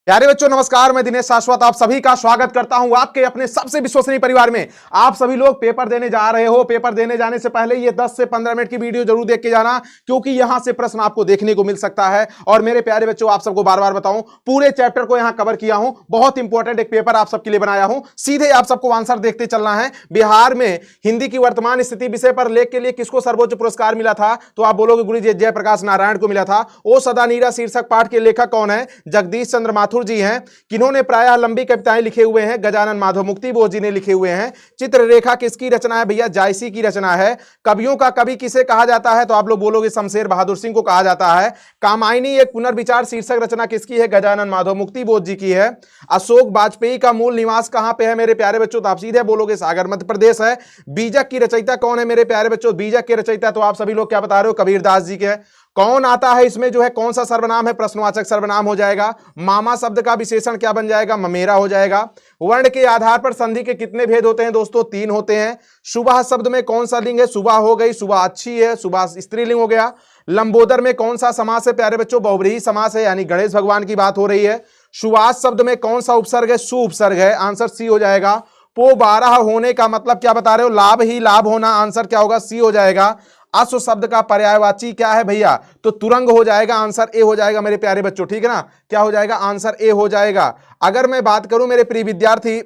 प्यारे बच्चों नमस्कार, मैं दिनेश शाश्वत आप सभी का स्वागत करता हूं आपके अपने सबसे विश्वसनीय परिवार में। आप सभी लोग पेपर देने जा रहे हो, पेपर देने जाने से पहले ये 10 से 15 मिनट की वीडियो जरूर देख के जाना, क्योंकि यहां से प्रश्न आपको देखने को मिल सकता है। और मेरे प्यारे बच्चों, आप सबको बार बार बताऊं, पूरे चैप्टर को यहां कवर किया हूं। बहुत इंपॉर्टेंट एक पेपर आप सबके लिए बनाया हूं, सीधे आप सबको आंसर देखते चलना है। बिहार में हिंदी की वर्तमान स्थिति विषय पर लेख के लिए किसको सर्वोच्च पुरस्कार मिला था? तो आप बोलोगे गुरु जी जयप्रकाश नारायण को मिला था। ओ सदा नीरा शीर्षक पाठ के लेखक कौन है? जगदीश चंद्र माथुर जी हैं। किन्होंने प्रायः लंबी कविताएं लिखे हुए हैं? गजानन माधव मुक्ति बोस जी ने लिखे हुए हैं। चित्ररेखा किसकी रचना है भैया? जायसी की रचना है। कवियों का कवि किसे कहा जाता है? तो आप लोग बोलोगे शमशेर बहादुर सिंह को कहा जाता है। कामायनी एक पुनर्विचार शीर्षक रचना किसकी है? गजानन माधव मुक्ति बोस जी की है। अशोक वाजपेयी का मूल निवास कहां पे है मेरे प्यारे बच्चों? तो आप सीधे बोलोगे सागर मध्य प्रदेश है। बीजक की रचयिता कौन है मेरे प्यारे बच्चों? बीजक के रचयिता तो आप सभी लोग क्या बता रहे हो? कबीरदास जी के। कौन आता है इसमें जो है? कौन सा सर्वनाम है? प्रश्नवाचक सर्वनाम हो जाएगा। मामा शब्द का विशेषण क्या बन जाएगा? ममेरा हो जाएगा। वर्ण के आधार पर संधि के कितने भेद होते हैं दोस्तों? 3 होते हैं। सुबह शब्द में कौन सा लिंग है? सुबह हो गई, सुबह अच्छी है, सुबह स्त्रीलिंग हो गया। लंबोदर में कौन सा समास है प्यारे बच्चों? बहुव्रीहि समास है, यानी गणेश भगवान की बात हो रही है। सुवास शब्द में कौन सा उपसर्ग है? सु उपसर्ग है, आंसर सी हो जाएगा। पो 12 होने का मतलब क्या बता रहे हो? लाभ ही लाभ होना, आंसर क्या होगा? सी हो जाएगा। अश्व शब्द का पर्यायवाची क्या है भैया? तो तुरंग हो जाएगा, आंसर ए हो जाएगा मेरे प्यारे बच्चों, ठीक है ना? क्या हो जाएगा? आंसर ए हो जाएगा। अगर मैं बात करूं मेरे प्रिय विद्यार्थी,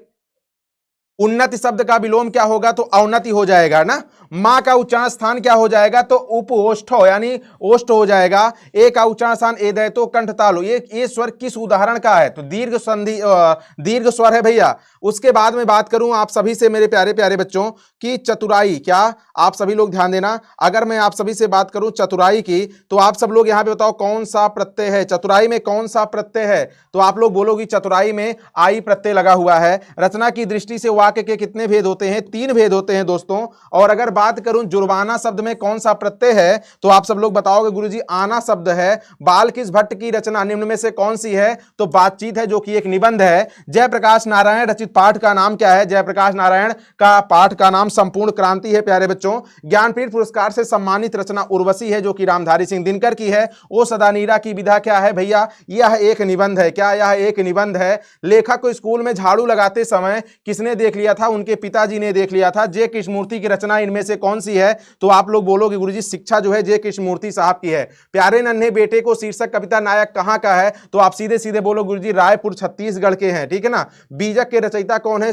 उन्नति शब्द का विलोम क्या होगा? तो अवनति हो जाएगा ना। मां का उच्चारण स्थान क्या हो जाएगा? तो उपओष्ठ यानी ओष्ठ हो जाएगा। ए का उच्चारण स्थान ए दे तो कंठ तालु। ये स्वर किस उदाहरण का है? तो दीर्घ संधि दीर्घ स्वर है भैया। उसके बाद में बात करूं आप सभी से मेरे प्यारे प्यारे बच्चों की चतुराई, क्या आप सभी लोग ध्यान देना, अगर मैं आप सभी से बात करूं चतुराई की, तो आप सब लोग यहां पे बताओ कौन सा प्रत्यय है? चतुराई में कौन सा प्रत्यय है? तो आप लोग बोलोगे चतुराई में आई प्रत्यय लगा हुआ है। रचना की दृष्टि से वाक्य के कितने भेद होते हैं? 3 भेद होते हैं दोस्तों। और अगर बात करूं जुर्माना शब्द में कौन सा प्रत्यय है? तो आप सब लोग बताओगे गुरुजी आना शब्द है। बालकृष्ण भट्ट की रचना निम्न में से कौन सी है? तो बातचीत है, जो कि एक निबंध है। जयप्रकाश नारायण रचित पाठ का नाम क्या है? जयप्रकाश नारायण का पाठ का नाम संपूर्ण क्रांति है प्यारे बच्चों। ज्ञानपीठ पुरस्कार से सम्मानित रचना उर्वशी है, जो कि रामधारी सिंह दिनकर की है। ओ सदा नीरा की विधा क्या है भैया? यह एक निबंध है। क्या यह एक निबंध है? लेखक को स्कूल में झाड़ू लगाते समय किसने देख लिया था? उनके पिताजी ने देख लिया था। जे कृष्णमूर्ति की रचना इनमें से कौन सी है? तो आप लोग बोलोगे गुरुजी शिक्षा जो है जे कृष्णमूर्ति साहब की है। प्यारे नन्हे बेटे को शीर्षक कविता नायक कहां का है? तो आप सीधे सीधे बोलो गुरुजी रायपुर छत्तीसगढ़ के हैं, ठीक है ना। बीजक के रचयिता कौन है?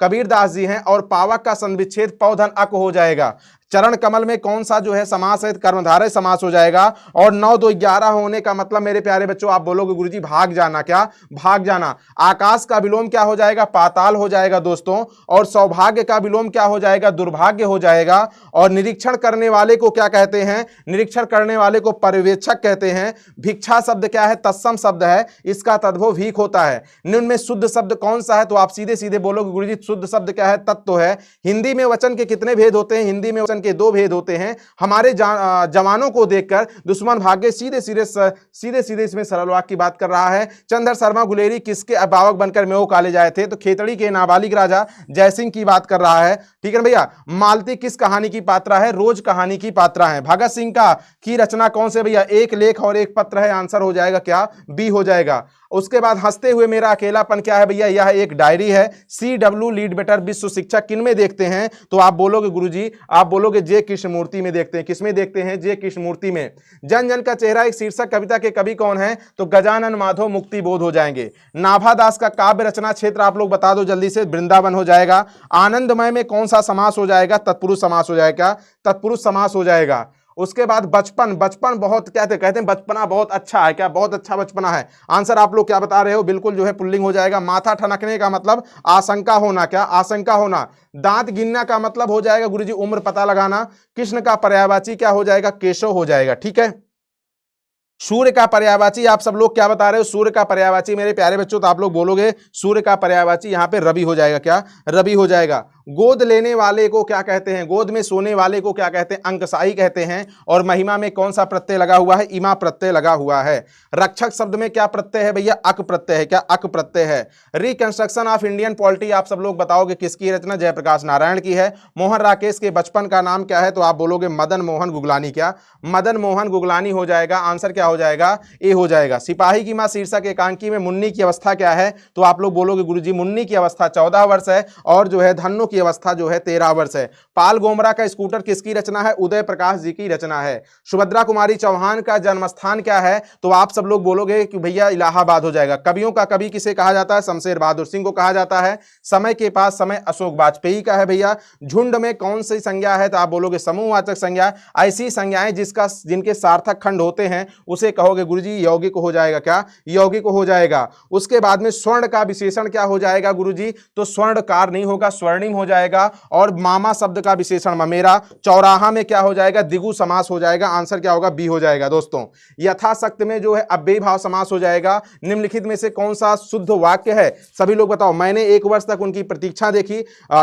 कबीरदास जी हैं। और पावक का संविच्छेद पौधन अक हो जाएगा। चरण कमल में कौन सा जो है समास है? कर्मधारय समास हो जाएगा। और 9 2 11 होने का मतलब मेरे प्यारे बच्चों आप बोलोगे गुरुजी भाग जाना। क्या? भाग जाना। आकाश का विलोम क्या हो जाएगा? पाताल हो जाएगा दोस्तों। और सौभाग्य का विलोम क्या हो जाएगा? दुर्भाग्य हो जाएगा। और निरीक्षण करने वाले को क्या कहते हैं? निरीक्षण करने वाले को पर्यवेक्षक कहते हैं। भिक्षा शब्द क्या है? तत्सम शब्द है, इसका तद्भव भीख होता है। निम्न में शुद्ध शब्द कौन सा है? तो आप सीधे सीधे बोलोगे गुरुजी शुद्ध शब्द क्या है? तत्व है। हिंदी में वचन के कितने भेद होते हैं? हिंदी में वचन के 2 भेद होते हैं। हमारे जवानों को देखकर दुश्मन भागे, सीधे सीधे इसमें सरल वाक्य की बात कर रहा है। चंद्र शर्मा गुलेरी किसके अभिभावक बनकर मेओ काले जाए थे? तो खेतड़ी के नाबालिग राजा जयसिंह की बात कर रहा है, ठीक है ना भैया। मालती किस कहानी की पात्रा है? रोज कहानी की पात्रा है। भगत सिंह का की रचना कौन से भैया? एक लेख और एक पत्र है, आंसर हो जाएगा क्या? बी हो जाएगा। उसके बाद हंसते हुए मेरा अकेलापन क्या है भैया? यह एक डायरी है। CW लीड बेटर विश्व शिक्षा किन में देखते हैं? तो आप बोलोगे गुरुजी, आप बोलोगे जे कृष्णमूर्ति में देखते हैं। किसमें देखते हैं? जे कृष्णमूर्ति में। जन जन का चेहरा एक शीर्षक कविता के कवि कौन है? तो गजानन माधव मुक्ति बोध हो जाएंगे। नाभादास का काव्य रचना क्षेत्र आप लोग बता दो जल्दी से। वृंदावन हो जाएगा। आनंदमय में कौन सा समास हो जाएगा? तत्पुरुष समास हो जाएगा। तत्पुरुष समास हो जाएगा। उसके बाद बचपन, बचपन बहुत कहते हैं बचपना बहुत अच्छा है। क्या? बहुत अच्छा बचपना है। आंसर आप लोग क्या बता रहे हो? बिल्कुल जो है पुल्लिंग हो जाएगा। माथा ठनकने का मतलब आशंका होना। क्या? आशंका होना। दांत गिनना का मतलब हो जाएगा गुरुजी उम्र पता लगाना। कृष्ण का पर्यायवाची क्या हो जाएगा? केशव हो जाएगा, ठीक है। सूर्य का पर्यायवाची आप सब लोग क्या बता रहे हो? सूर्य का पर्यायवाची मेरे प्यारे बच्चों तो आप लोग बोलोगे सूर्य का पर्यायवाची यहां पे रवि हो जाएगा। क्या? रवि हो जाएगा। गोद लेने वाले को क्या कहते हैं, गोद में सोने वाले को क्या कहते हैं, अंकशाही कहते हैं। और महिमा में कौन सा प्रत्यय लगा हुआ है, इमा प्रत्यय लगा हुआ है। रक्षक शब्द में क्या प्रत्यय है भैया, अक प्रत्यय है, क्या अक प्रत्यय है। रिकंस्ट्रक्शन ऑफ इंडियन पॉलिटी आप सब लोग बताओगे किसकी रचना, जयप्रकाश नारायण की है। मोहन राकेश के बचपन का नाम क्या है, तो आप बोलोगे मदन मोहन गुगलानी, क्या मदन मोहन गुगलानी हो जाएगा, आंसर क्या हो जाएगा, ए हो जाएगा। सिपाही की मां शीर्षक एकांकी में मुन्नी की अवस्था क्या है, तो आप लोग बोलोगे गुरुजी मुन्नी की अवस्था 14 वर्ष है और जो है धन्नो की अवस्था जो है 13 वर्ष है। पाल गोमरा का स्कूटर किसकी रचना है, उदय प्रकाश जी की रचना है। सुभद्रा कुमारी चौहान का जन्मस्थान क्या है, तो आप सब लोग बोलोगे कि भैया इलाहाबाद हो जाएगा। कवियों का कवि किसे कहा जाता है, शमशेर बहादुर सिंह को कहा जाता है। समय के पास समय अशोक वाजपेयी का है भैया। झुंड में कौन सी संज्ञा है, तो आप बोलोगे समूहवाचक संज्ञा। ऐसी संज्ञाएं जिनके सार्थक खंड होते हैं उसे कहोगे गुरुजी यौगिक हो जाएगा, क्या यौगिक हो जाएगा। उसके बाद में स्वर्ण का विशेषण क्या हो जाएगा गुरुजी, तो स्वर्णकार नहीं होगा, स्वर्णिम हो जाएगा। और मामा शब्द का विशेषण ममेरा। चौराहा में क्या हो जाएगा, द्विगु समास हो जाएगा, आंसर क्या होगा, बी हो जाएगा। दोस्तों यथाशक्ति में जो है अव्ययी भाव समास हो जाएगा। निम्नलिखित में से कौन सा शुद्ध वाक्य है, सभी लोग बताओ। मैंने 1 वर्ष तक उनकी प्रतीक्षा देखी,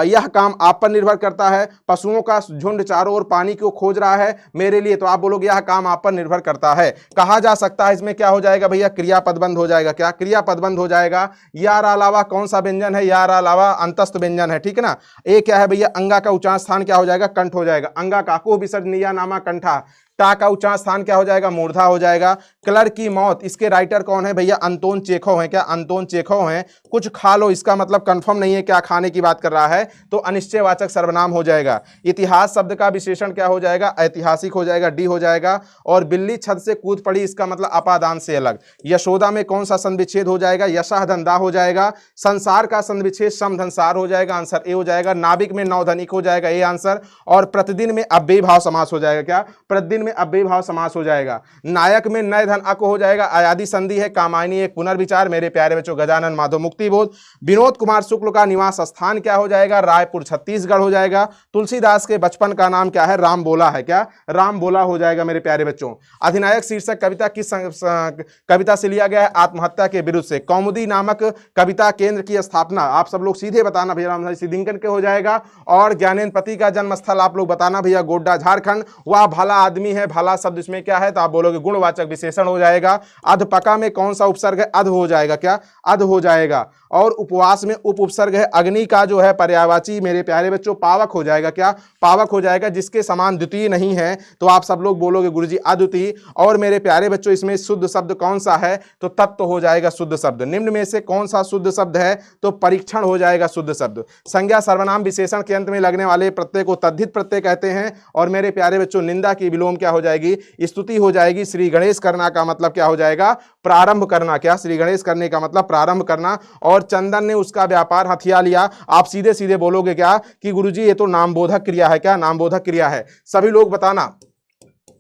यह काम आप पर निर्भर करता है। पशुओं का झुंड चारों ओर पानी क्यों खोज रहा है मेरे लिए, तो आप बोलोगे यह काम आप पर निर्भर करता है। कहा जा सकता है इसमें क्या हो जाएगा भैया, क्रियापद बंद हो जाएगा, क्या क्रियापद बंद हो जाएगा। यार अलावा कौन सा व्यंजन है, यार अलावा अंतस्थ व्यंजन है, ठीक है ना। ए क्या है भैया, अंगा का उच्चारण स्थान क्या हो जाएगा, कंठ हो जाएगा। अंगा काको विसर्जनीय नामा कंठा। टा का उच्चारण स्थान क्या हो जाएगा, मूर्धा हो जाएगा। क्लर की मौत, इसके राइटर कौन है भैया, अंतोन चेखोव है, क्या अंतोन चेखोव है। कुछ खा लो, इसका मतलब कंफर्म नहीं है क्या खाने की बात कर रहा है, तो अनिश्चयवाचक सर्वनाम हो जाएगा। इतिहास शब्द का विशेषण क्या हो जाएगा, ऐतिहासिक हो जाएगा, डी हो जाएगा। और बिल्ली छत से कूद पड़ी, इसका मतलब अपादान से अलग। यशोदा में कौन सा संविच्छेद हो जाएगा, यशः धंधा हो जाएगा। संसार का संविच्छेद समधनसार हो जाएगा, आंसर ए हो जाएगा। नाविक में नवधनिक हो जाएगा, ए आंसर। और प्रतिदिन में अव्ययी भाव समास हो जाएगा, क्या प्रतिदिन अव्ययी भाव समास हो जाएगा। नायक में नय धन अक हो जाएगा, अयादि संधि है। कामायनी एक पुनर्विचार, मेरे प्यारे बच्चों गजानन माधव मुक्तिबोध। विनोद कुमार शुक्ल का निवास स्थान क्या हो जाएगा, रायपुर छत्तीसगढ़ हो जाएगा। तुलसीदास के बचपन का नाम क्या है, राम बोला है, क्या राम बोला हो जाएगा मेरे प्यारे बच्चों। अधिनायक शीर्षक कविता किस कविता से लिया गया है, आत्महत्या के विरुद्ध से। कौमुदी नामक कविता केंद्र की स्थापना आप सब लोग सीधे बताना भैया, राम सिद्धिंकन के हो जाएगा। और ज्ञानेन्द्रपति का जन्म स्थल आप लोग बताना भैया, गोड्डा झारखंड। वह भला आदमी है, भला शब्द इसमें क्या है, तो आप बोलोगे गुणवाचक विशेषण हो जाएगा। अधपका में कौन सा उपसर्ग है, अध हो जाएगा, क्या अध हो जाएगा। और उपवास में उप उपसर्ग है, अग्नि का जो है पर्यायवाची मेरे प्यारे बच्चों पावक हो जाएगा, क्या पावक हो जाएगा। जिसके समान द्वितीय नहीं है, तो आप सब लोग बोलोगे गुरुजी अद्वितीय। और मेरे प्यारे बच्चों इसमें शुद्ध शब्द कौन सा है, तो तत्व हो जाएगा शुद्ध शब्द। निम्न में से कौन सा शुद्ध शब्द है, तो परीक्षण हो जाएगा शुद्ध शब्द। संज्ञा सर्वनाम विशेषण के अंत में लगने वाले प्रत्यय को तद्धित प्रत्यय कहते हैं। और मेरे प्यारे बच्चों निंदा की विलोम क्या हो जाएगी, स्तुति हो जाएगी। श्री गणेश करना का मतलब क्या हो जाएगा, प्रारंभ करना, क्या श्री गणेश करने का मतलब प्रारंभ करना। और चंदन ने उसका व्यापार हथिया लिया, आप सीधे सीधे बोलोगे क्या कि गुरुजी ये तो नामबोधक क्रिया है, क्या नामबोधक क्रिया है। सभी लोग बताना,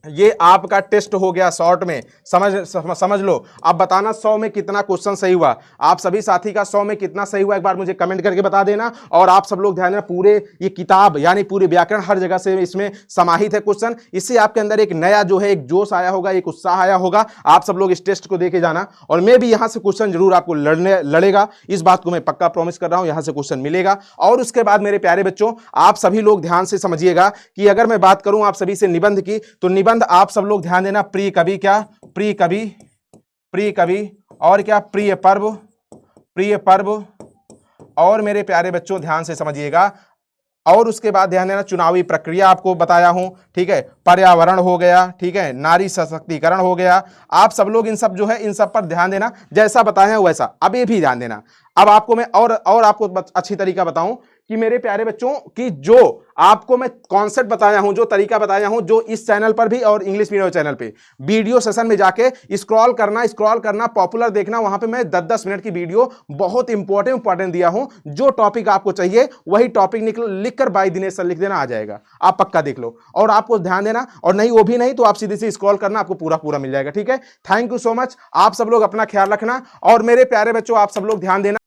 ये आपका टेस्ट हो गया शॉर्ट में, समझ लो। अब बताना 100 में कितना क्वेश्चन सही हुआ, आप सभी साथी का 100 में कितना सही हुआ एक बार मुझे कमेंट करके बता देना। और आप सब लोग ध्यान देना, पूरे ये किताब यानी पूरे व्याकरण हर जगह से इसमें समाहित है क्वेश्चन। इससे आपके अंदर एक नया जो है एक जोश आया होगा, एक उत्साह आया होगा। आप सब लोग इस टेस्ट को देके जाना, और मैं भी यहां से क्वेश्चन जरूर आपको लड़ेगा, इस बात को मैं पक्का प्रॉमिस कर रहा हूं, यहां से क्वेश्चन मिलेगा। और उसके बाद मेरे प्यारे बच्चों आप सभी लोग ध्यान से समझिएगा कि अगर मैं बात करूं आप सभी से निबंध की, तो निबंध आप सब लोग ध्यान देना, प्रिय कवि, क्या प्रिय कवि, प्रिय कवि। और क्या प्रिय पर्व, प्रिय पर्व। और मेरे प्यारे बच्चों ध्यान से समझिएगा, और उसके बाद ध्यान देना चुनावी प्रक्रिया आपको बताया हूं, ठीक है। पर्यावरण हो गया, ठीक है। नारी सशक्तिकरण हो गया। आप सब लोग इन सब जो है इन सब पर ध्यान देना, जैसा बताया है वैसा अब ये भी ध्यान देना। अब आपको मैं और आपको अच्छी तरीका बताऊं कि मेरे प्यारे बच्चों कि जो आपको मैं कॉन्सेप्ट बताया हूं, जो तरीका बताया हूं, जो इस चैनल पर भी और इंग्लिश मीडियम चैनल पे वीडियो सेशन में जाके स्क्रॉल करना पॉपुलर देखना, वहां पे मैं 10-10 मिनट की वीडियो बहुत इंपॉर्टेंट दिया हूं। जो टॉपिक आपको चाहिए वही टॉपिक लिखकर बाय दिनेश सर लिख देना, आ जाएगा, आप पक्का देख लो। और आपको ध्यान देना, और नहीं वो भी नहीं तो आप सीधे से स्क्रॉल करना, आपको पूरा मिल जाएगा, ठीक है। थैंक यू सो मच, आप सब लोग अपना ख्याल रखना। और मेरे प्यारे बच्चों आप सब लोग ध्यान देना।